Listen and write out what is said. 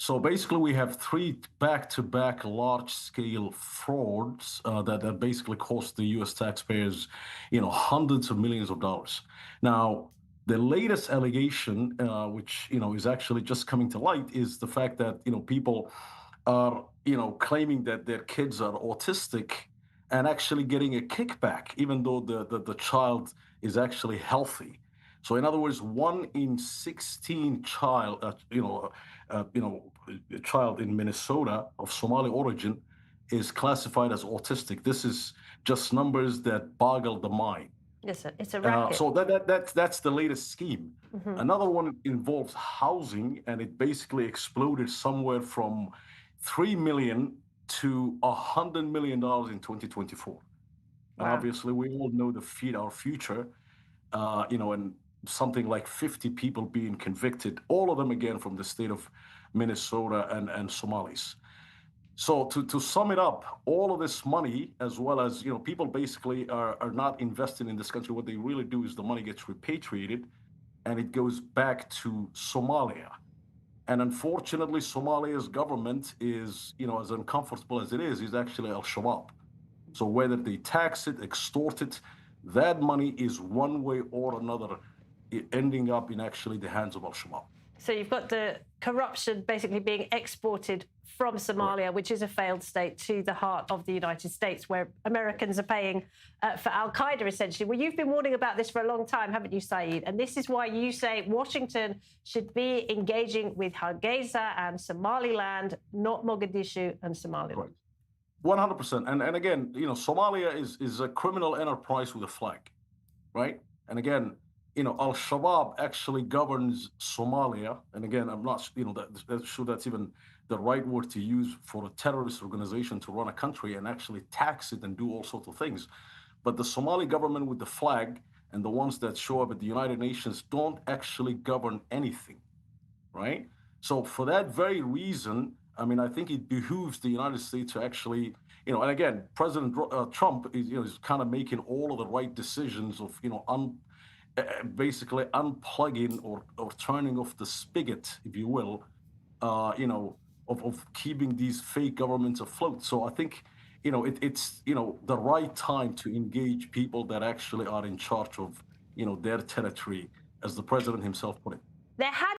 So basically, we have three back-to-back large-scale frauds that basically cost the U.S. taxpayers, hundreds of millions of dollars. Now, the latest allegation, which is actually just coming to light, is the fact that people are claiming that their kids are autistic and actually getting a kickback, even though the child is actually healthy. So in other words, 1 in 16 child, a child in Minnesota of Somali origin is classified as autistic. This is just numbers that boggle the mind. It's a racket. So that's the latest scheme. Hmm. Another one involves housing, and it basically exploded somewhere from 3 million to $100 million in 2024. And Wow. obviously, we all know the feed our future, and something like 50 people being convicted, all of them again from the state of Minnesota and Somalis. So to sum it up, all of this money, as well as people basically are not investing in this country. What they really do is the money gets repatriated, and it goes back to Somalia. And unfortunately, Somalia's government is, as uncomfortable as it is actually al-Shabaab. So whether they tax it, extort it, that money is one way or another ending up in actually the hands of al-Shabaab. So you've got the corruption basically being exported from Somalia, Correct. which is a failed state, to the heart of the United States, where Americans are paying for al-Qaeda, essentially. Well, you've been warning about this for a long time, haven't you, Saeed? And this is why you say Washington should be engaging with Hargeisa and Somaliland, not Mogadishu and Somaliland. Correct. 100%. And again, Somalia is a criminal enterprise with a flag, right? And again, al-Shabaab actually governs Somalia. And again, I'm not, that's sure that's even the right word to use for a terrorist organization to run a country and actually tax it and do all sorts of things. But the Somali government with the flag and the ones that show up at the United Nations don't actually govern anything, right? So for that very reason, I mean, I think it behooves the United States to actually, and again, President Trump is kind of making all of the right decisions of, basically unplugging or turning off the spigot, if you will, of keeping these fake governments afloat. So I think, it's the right time to engage people that actually are in charge of, their territory, as the president himself put it. There had